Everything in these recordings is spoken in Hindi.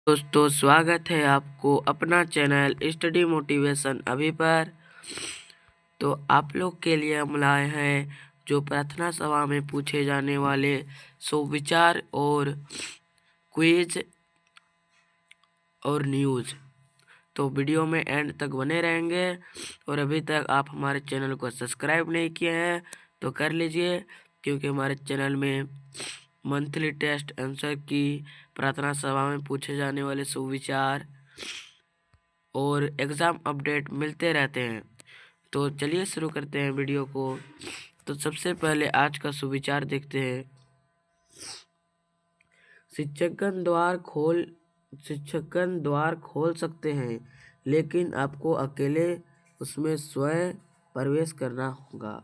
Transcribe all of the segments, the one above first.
दोस्तों, स्वागत है आपको अपना चैनल स्टडी मोटिवेशन अभी पर। तो आप लोग के लिए हम लाए हैं जो प्रार्थना सभा में पूछे जाने वाले सुविचार और क्विज और न्यूज़। तो वीडियो में एंड तक बने रहेंगे। और अभी तक आप हमारे चैनल को सब्सक्राइब नहीं किए हैं तो कर लीजिए, क्योंकि हमारे चैनल में मंथली टेस्ट आंसर की प्रार्थना सभा में पूछे जाने वाले सुविचार और एग्ज़ाम अपडेट मिलते रहते हैं। तो चलिए शुरू करते हैं वीडियो को। तो सबसे पहले आज का सुविचार देखते हैं। शिक्षकगण द्वार खोल सकते हैं, लेकिन आपको अकेले उसमें स्वयं प्रवेश करना होगा।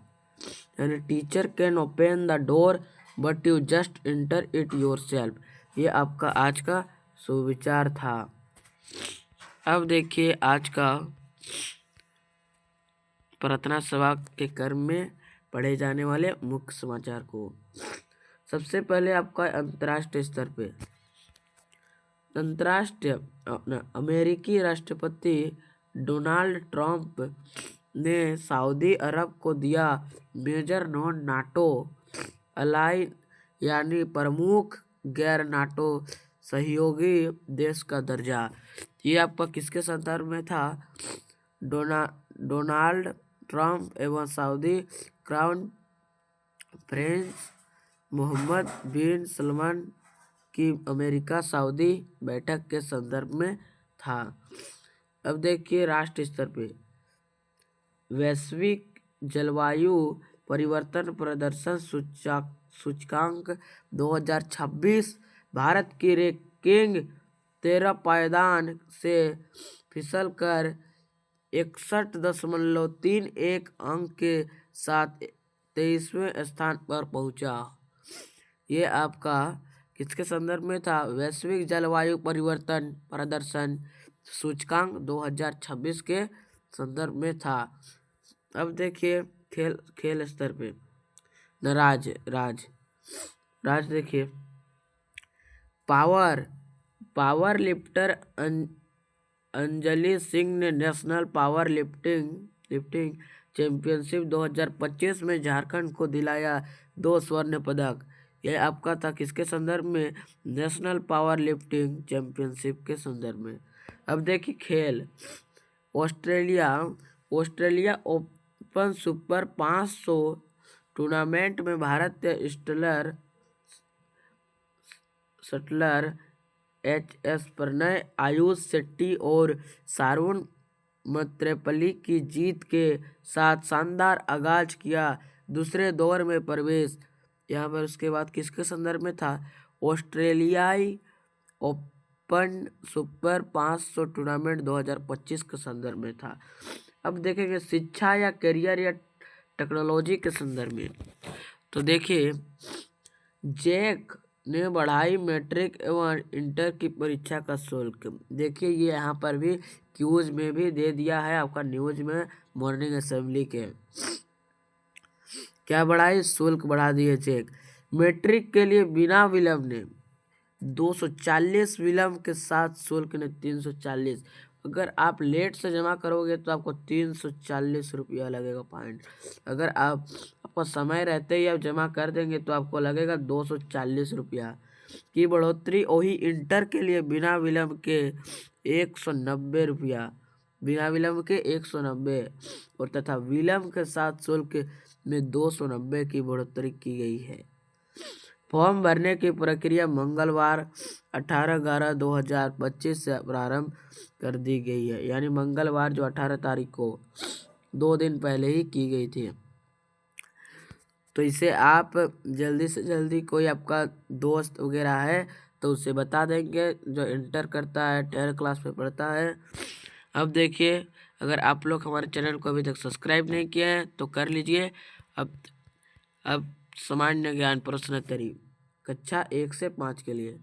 यानी teacher can open the door but you just enter it yourself. ये आपका आज का सुविचार था। अब देखिए आज का प्रार्थना सभा के क्रम में पढ़े जाने वाले मुख्य समाचार को। सबसे पहले आपका अंतर्राष्ट्रीय स्तर पे अमेरिकी राष्ट्रपति डोनाल्ड ट्रंप ने सऊदी अरब को दिया मेजर नॉन नाटो अलाई यानी प्रमुख गैर नाटो सहयोगी देश का दर्जा। ये आपका किसके संदर्भ में था? डोनाल्ड ट्रंप एवं सऊदी क्राउन प्रिंस मोहम्मद बिन सलमान की अमेरिका सऊदी बैठक के संदर्भ में था। अब देखिए राष्ट्रीय स्तर पे वैश्विक जलवायु परिवर्तन प्रदर्शन सूचकांक 2026 भारत की रैंकिंग 13 पायदान से फिसलकर 61.31 अंक के साथ 23वें स्थान पर पहुंचा। ये आपका किसके संदर्भ में था? वैश्विक जलवायु परिवर्तन प्रदर्शन सूचकांक 2026 के संदर्भ में था। अब देखिए खेल स्तर पे राज देखिए पावर लिफ्टर अंजलि सिंह ने नेशनल पावर लिफ्टिंग चैंपियनशिप 2025 में झारखंड को दिलाया 2 स्वर्ण पदक। यह आपका था किसके संदर्भ में? नेशनल पावर लिफ्टिंग चैंपियनशिप के संदर्भ में। अब देखिए खेल ऑस्ट्रेलिया ओपन सुपर 500 टूर्नामेंट में भारतीय शटलर एच.एस. प्रणय, आयुष शेट्टी और शार्दुल मत्रेपल्ली की जीत के साथ शानदार आगाज किया दूसरे दौर में प्रवेश। यहाँ पर उसके बाद किसके संदर्भ में था? ऑस्ट्रेलियाई ओपन सुपर 500 टूर्नामेंट 2025 के संदर्भ में था। अब देखेंगे शिक्षा या करियर या टेक्नोलॉजी के संदर्भ में। तो देखिए जैक ने बढ़ाई मैट्रिक एवं इंटर की परीक्षा का शुल्क। देखिए ये यहाँ पर भी क्यूज में भी दे दिया है आपका न्यूज में मॉर्निंग असेंबली के। क्या बढ़ाई? शुल्क बढ़ा दिए जैक। मैट्रिक के लिए बिना विलंब ने 240, विलंब के साथ शुल्क ने 340। अगर आप लेट से जमा करोगे तो आपको 340 रुपया लगेगा पॉइंट। अगर आपको समय रहते ही आप जमा कर देंगे तो आपको लगेगा 240 रुपया की बढ़ोतरी। वही इंटर के लिए बिना विलंब के 190 रुपया, बिना विलंब के 190 और तथा विलंब के साथ शुल्क में 290 की बढ़ोतरी की गई है। फॉर्म भरने की प्रक्रिया मंगलवार 18/11/2025 से प्रारंभ कर दी गई है। यानी मंगलवार जो 18 तारीख को 2 दिन पहले ही की गई थी। तो इसे आप जल्दी से जल्दी कोई आपका दोस्त वगैरह है तो उसे बता देंगे जो इंटर करता है 10th क्लास में पढ़ता है। अब देखिए अगर आप लोग हमारे चैनल को अभी तक सब्सक्राइब नहीं किए हैं तो कर लीजिए। अब सामान्य ज्ञान प्रश्नोत्तरी कक्षा 1 से 5 के लिए।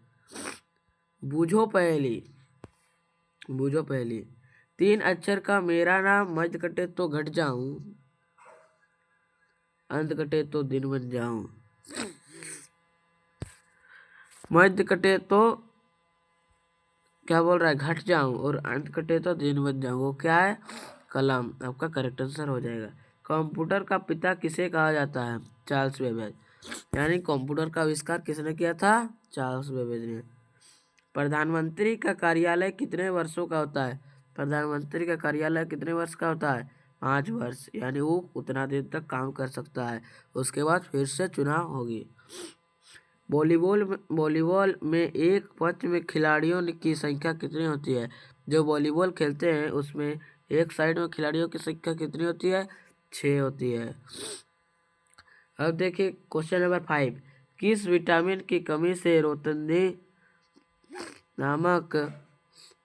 बूझो पहली 3 अक्षर का मेरा नाम, मध्य कटे तो घट जाऊं, अंत कटे तो दिन बन जाऊं। मध्य कटे तो क्या बोल रहा है, घट जाऊं और अंत कटे तो दिन बन जाऊं, वो क्या है, कलम। आपका करेक्ट आंसर हो जाएगा। कंप्यूटर का पिता किसे कहा जाता है, चार्ल्स बेबेज। यानी कंप्यूटर का आविष्कार किसने किया था, चार्ल्स बेबेज ने। प्रधानमंत्री का कार्यालय कितने वर्षों का होता है, प्रधानमंत्री का कार्यालय कितने वर्ष का होता है, 5 वर्ष। यानी वो उतना दिन तक काम कर सकता है, उसके बाद फिर से चुनाव होगी। वॉलीबॉल में एक पंच में खिलाड़ियों की संख्या कितनी होती है, जो वॉलीबॉल खेलते हैं उसमें एक साइड में खिलाड़ियों की संख्या कितनी होती है, 6 होती है। अब देखिए क्वेश्चन नंबर 5, किस विटामिन की कमी से रोतंदी नामक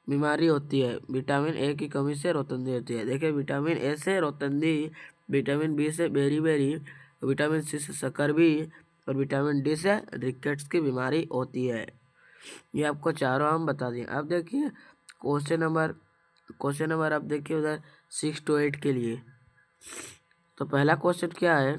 बीमारी होती है, विटामिन ए की कमी से रोतंदी होती है। देखिए विटामिन ए से रोतंदी, विटामिन बी से बेरी, विटामिन सी से सकरबी और विटामिन डी से रिकेट्स की बीमारी होती है। ये आपको चारों हम बता दिए। अब देखिए क्वेश्चन नंबर अब देखिए उधर 6 to 8 के लिए। तो पहला क्वेश्चन क्या है,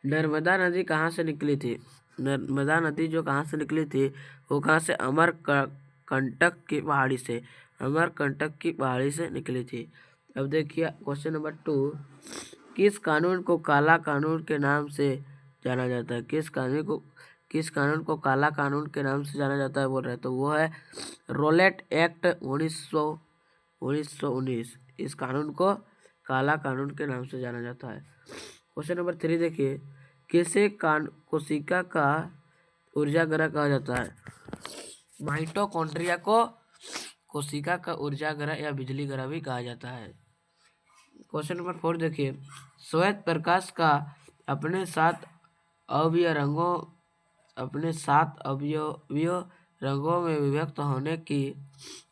नर्मदा नदी कहाँ से निकली थी, नर्मदा नदी जो कहाँ से निकली थी, वो कहाँ से, अमरकंटक की पहाड़ी से, अमरकंटक की पहाड़ी से निकली थी। अब देखिए क्वेश्चन नंबर 2, किस कानून को काला कानून के नाम से जाना जाता है, किस कानून को काला कानून के नाम से जाना जाता है बोल रहे हैं, तो वो है रोलेट एक्ट 1919। इस कानून को काला कानून के नाम से जाना जाता है। क्वेश्चन नंबर 3 देखिए, किसे कोशिका का ऊर्जा ग्रह कहा जाता है, माइटोकॉन्ड्रिया को कोशिका का ऊर्जा ग्रह या बिजली ग्रह भी कहा जाता है। क्वेश्चन नंबर 4 देखिए, श्वेत प्रकाश का अपने 7 अवयवीय रंगों में विभक्त होने की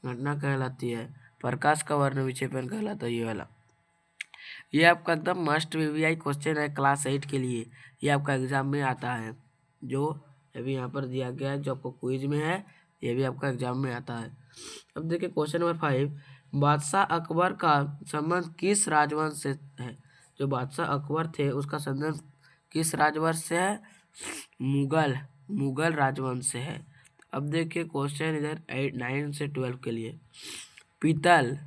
घटना कहलाती है, प्रकाश का वर्ण विक्षेपण कहलाता है। ये वाला ये आपका एकदम मस्ट वीवीआई क्वेश्चन है क्लास 8 के लिए, ये आपका एग्जाम में आता है, जो अभी यहाँ पर दिया गया है, जो आपको क्विज में है, ये भी आपका एग्जाम में आता है। अब देखिए क्वेश्चन नंबर 5, बादशाह अकबर का संबंध किस राजवंश से है, जो बादशाह अकबर थे उसका संबंध किस राजवंश से है, मुगल राजवंश से है। अब देखिए क्वेश्चन इधर 9 से 12 के लिए, पीतल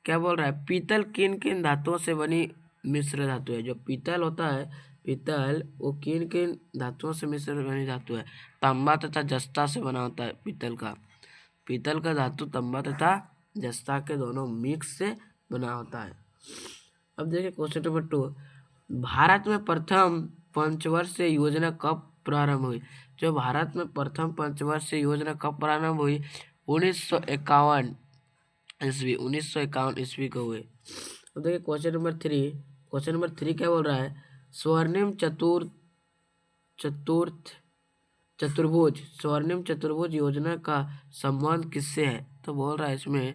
क्या बोल रहा है, पीतल किन किन धातुओं से बनी मिश्र धातु है, जो पीतल होता है, पीतल वो किन किन धातुओं से मिश्र बनी धातु है, तांबा तथा जस्ता से बना होता है पीतल का धातु तांबा तथा जस्ता के दोनों मिक्स से बना होता है। अब देखिए क्वेश्चन नंबर 2, भारत में प्रथम पंचवर्षीय योजना कब प्रारंभ हुई, जो भारत में प्रथम पंचवर्षीय योजना कब प्रारंभ हुई, 1951 ईस्वी को हुए। अब देखिए क्वेश्चन नंबर 3 क्या बोल रहा है, स्वर्णिम चतुर्भुज योजना का संबंध किससे है, तो बोल रहा है इसमें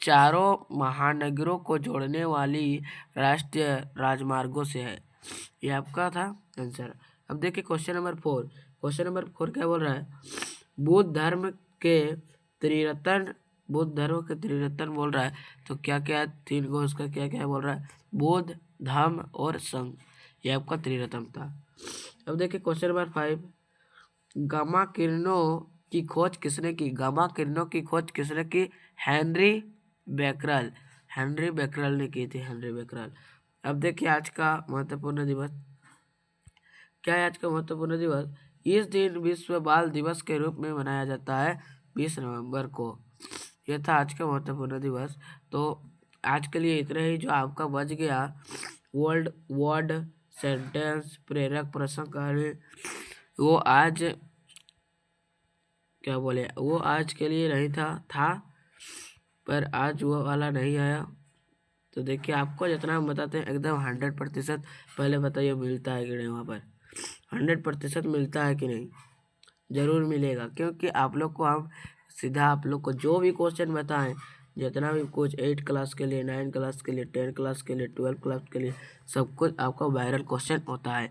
चारों महानगरों को जोड़ने वाली राष्ट्रीय राजमार्गों से है। ये आपका था आंसर। अब देखिए क्वेश्चन नंबर 4 क्या बोल रहा है, बुद्ध धर्म के त्रिरत्न बोल रहा है, तो क्या क्या है, 3 को उसका क्या क्या बोल रहा है, बुद्ध धम्म और संघ, ये आपका त्रिरत्न था। अब देखिए क्वेश्चन नंबर 5, गामा किरणों की खोज किसने की, हेनरी बेकरल ने की थी, अब देखिए आज का महत्वपूर्ण दिवस क्या है, आज का महत्वपूर्ण दिवस, इस दिन विश्व बाल दिवस के रूप में मनाया जाता है 20 नवंबर को। यह था आज का महत्वपूर्ण दिवस। तो आज के लिए इतना ही, जो आपका बच गया वर्ल्ड वर्ड सेंटेंस प्रेरक प्रश्न कहानी, वो आज के लिए नहीं था पर आज वो वाला नहीं आया। तो देखिए आपको जितना हम बताते हैं एकदम 100%, पहले बताइए मिलता है कि नहीं, वहाँ पर 100% मिलता है कि नहीं, ज़रूर मिलेगा, क्योंकि आप लोग को हम सीधा आप लोग को जो भी क्वेश्चन बताएं, जितना भी कुछ 8 क्लास के लिए, 9 क्लास के लिए, 10 क्लास के लिए, 12 क्लास के लिए, सब कुछ आपका वायरल क्वेश्चन होता है।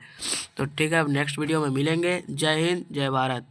तो ठीक है, अब नेक्स्ट वीडियो में मिलेंगे। जय हिंद, जय भारत।